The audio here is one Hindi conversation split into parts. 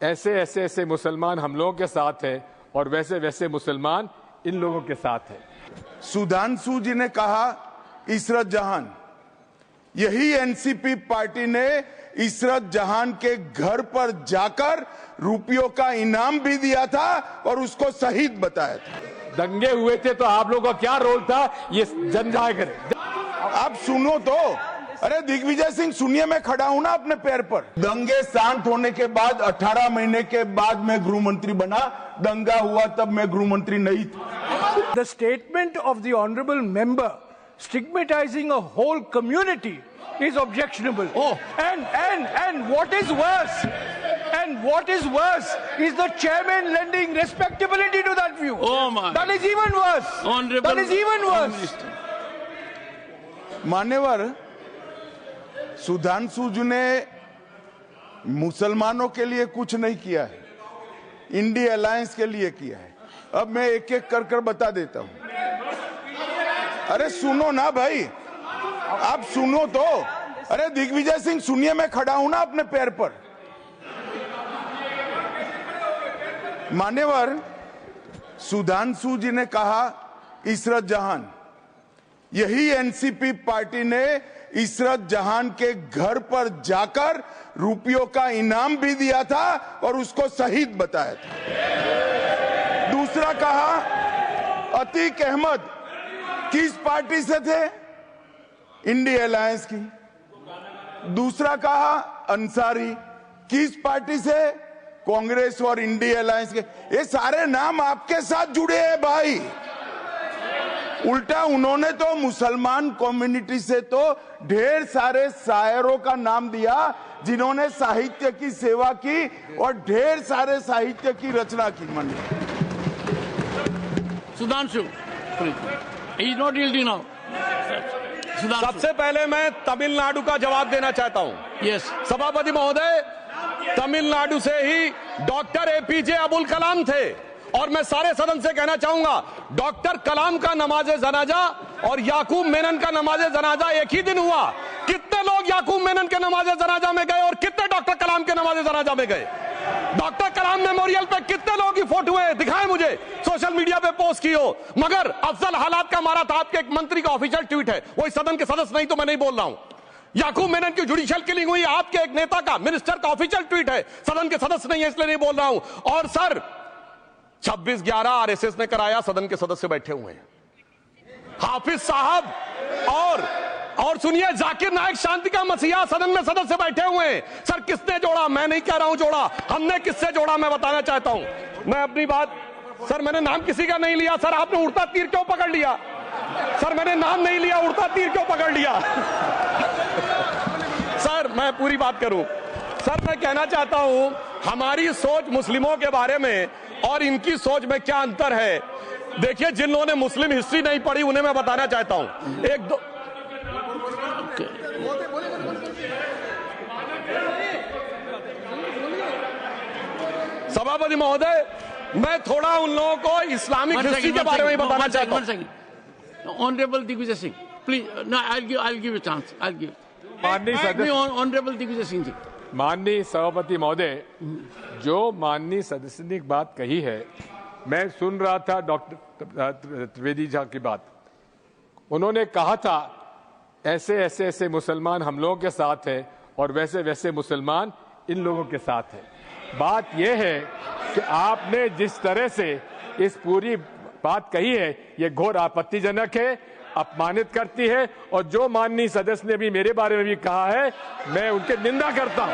ऐसे मुसलमान हम लोगों के साथ हैं और वैसे वैसे मुसलमान इन लोगों के साथ हैं। सुधांशु जी ने कहा इशरत जहान, यही एनसीपी पार्टी ने इशरत जहान के घर पर जाकर रुपयों का इनाम भी दिया था और उसको शहीद बताया था। दंगे हुए थे तो आप लोगों का क्या रोल था, ये जन जाए करे। आप सुनो तो, अरे दिग्विजय सिंह सुनिए, मैं खड़ा हूं ना अपने पैर पर। दंगे शांत होने के बाद 18 महीने के बाद मैं गृह मंत्री बना, दंगा हुआ तब मैं गृह मंत्री नहीं था। The statement of the honorable member stigmatizing a whole community is objectionable. Oh. And what is worse is the chairman lending respectability to that view. Oh my. That is even worse. Honorable That is even worse. मान्यवर, सुधांशु जी ने मुसलमानों के लिए कुछ नहीं किया है, इंडिया अलायंस के लिए किया है। अब मैं एक एक कर कर बता देता हूं। अरे सुनो ना भाई, आप सुनो तो, अरे दिग्विजय सिंह सुनिए, मैं खड़ा हूं ना अपने पैर पर। मान्यवर, सुधांशु जी ने कहा इशरत जहान, यही एनसीपी पार्टी ने इशरत जहान के घर पर जाकर रुपयों का इनाम भी दिया था और उसको शहीद बताया था। दूसरा कहा अतीक अहमद किस पार्टी से थे, इंडिया अलायंस की। दूसरा कहा अंसारी किस पार्टी से, कांग्रेस और इंडिया अलायंस के। ये सारे नाम आपके साथ जुड़े हैं भाई। उल्टा उन्होंने तो मुसलमान कम्युनिटी से तो ढेर सारे शायरों का नाम दिया जिन्होंने साहित्य की सेवा की और ढेर सारे साहित्य की रचना की। Sudhanshu, he is not yielding now. सबसे पहले मैं तमिलनाडु का जवाब देना चाहता हूं। Yes. सभापति महोदय, तमिलनाडु से ही डॉक्टर एपीजे अब्दुल कलाम थे और मैं सारे सदन से कहना चाहूंगा, डॉक्टर कलाम का नमाजे जनाजा और याकूब मेनन का नमाजे जनाजा एक ही दिन हुआ। कितने लोग याकूब मेनन के नमाजे जनाजा में गए और कितने डॉक्टर कलाम के नमाजे जनाजा में गए? डॉक्टर कलाम मेमोरियल पे कितने लोगों की फोटो है, दिखाएं मुझे, सोशल मीडिया पे पोस्ट की हो। मगर अफजल हालात का मारा था, आपके एक मंत्री का ऑफिशियल ट्वीट है, वो इस सदन के सदस्य नहीं तो मैं नहीं बोल रहा हूं। याकूब मेनन की जुडिशियल किलिंग हुई, आपके एक नेता का, मिनिस्टर का ऑफिशियल ट्वीट है, सदन के सदस्य नहीं है इसलिए नहीं बोल रहा हूं। और सर 26/11 आरएसएस ने कराया, सदन के सदस्य बैठे हुए हैं। हाफिज साहब और सुनिए, जाकिर नायक शांति का मसीहा सदन में सदस्य बैठे हुए हैं। सर किसने जोड़ा, मैं नहीं कह रहा हूं जोड़ा, हमने किससे जोड़ा मैं बताना चाहता हूं। मैं अपनी बात, सर मैंने नाम किसी का नहीं लिया। सर आपने उड़ता तीर क्यों पकड़ लिया? सर मैंने नाम नहीं लिया, उड़ता तीर क्यों पकड़ लिया? सर मैं पूरी बात करूं। सर मैं कहना चाहता हूं, हमारी सोच मुस्लिमों के बारे में और इनकी सोच में क्या अंतर है। देखिए, जिन लोगों ने मुस्लिम हिस्ट्री नहीं पढ़ी उन्हें मैं बताना चाहता हूं। एक दो सभापति महोदय, मैं थोड़ा उन लोगों को इस्लामिक हिस्ट्री के बारे में बताना चाहता हूं। Honourable Digvijay Singh, please, no, I'll give you a chance. I'll give. Honourable Digvijay Singh ji. माननीय सभापति महोदय, जो माननीय सदस्य ने एक बात कही है, मैं सुन रहा था डॉक्टर त्रिवेदी जी की बात। उन्होंने कहा था ऐसे मुसलमान हम लोगों के साथ हैं और वैसे वैसे मुसलमान इन लोगों के साथ हैं। बात यह है कि आपने जिस तरह से इस पूरी बात कही है, ये घोर आपत्तिजनक है, अपमानित करती है। और जो माननीय सदस्य ने भी मेरे बारे में भी कहा है, मैं उनकी निंदा करता हूं।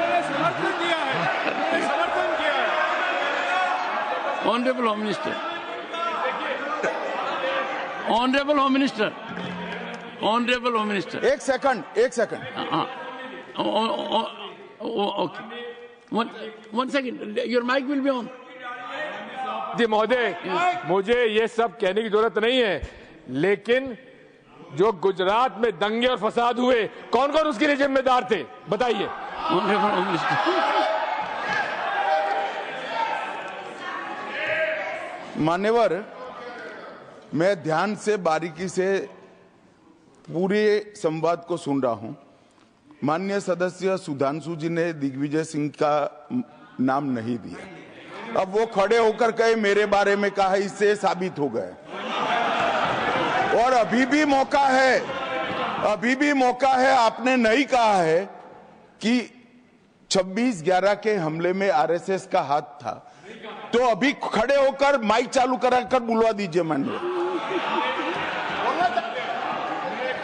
Honourable home minister, honourable home minister, honourable home minister, एक second. Okay, one second, your mic will be on. जी महोदय, मुझे ये सब कहने की जरूरत नहीं है, लेकिन जो गुजरात में दंगे और फसाद हुए, कौन कौन उसके लिए जिम्मेदार थे, बताइए। Honourable home minister. मान्यवर, मैं ध्यान से बारीकी से पूरे संवाद को सुन रहा हूं। माननीय सदस्य सुधांशु जी ने दिग्विजय सिंह का नाम नहीं दिया। अब वो खड़े होकर कहे मेरे बारे में कहा, इससे साबित हो गए। और अभी भी मौका है, अभी भी मौका है। आपने नहीं कहा है कि 26/11 के हमले में आरएसएस का हाथ था, तो अभी खड़े होकर माइक चालू कराकर बुलवा दीजिए माननीय।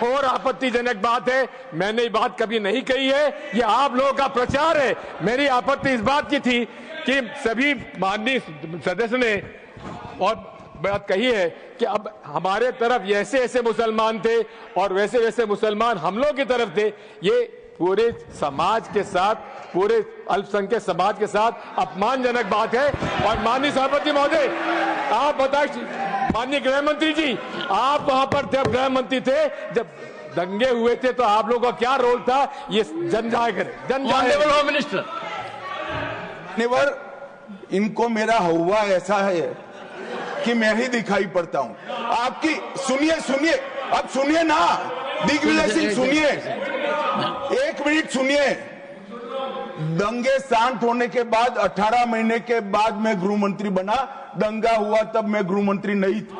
और आपत्तिजनक बात है, मैंने ये बात कभी नहीं कही है, ये आप लोगों का प्रचार है। मेरी आपत्ति इस बात की थी कि सभी माननीय सदस्य ने और बात कही है कि अब हमारे तरफ ऐसे ऐसे मुसलमान थे और वैसे वैसे मुसलमान हम लोग की तरफ थे। ये पूरे समाज के साथ, पूरे अल्पसंख्यक समाज के साथ अपमानजनक बात है। और माननीय सभापति महोदय, आप बताइए, माननीय गृह मंत्री जी, आप वहां पर थे, गृह मंत्री थे जब दंगे हुए थे, तो आप लोगों का क्या रोल था, ये जन जाहिर होम मिनिस्टर। इनको मेरा हुआ ऐसा है कि मैं ही दिखाई पड़ता हूं। आपकी सुनिए सुनिए, अब सुनिए ना दिग्विजय सिंह, सुनिए 1 मिनट सुनिए। दंगे शांत होने के बाद 18 महीने के बाद मैं गृह मंत्री बना। दंगा हुआ तब मैं गृह मंत्री नहीं था।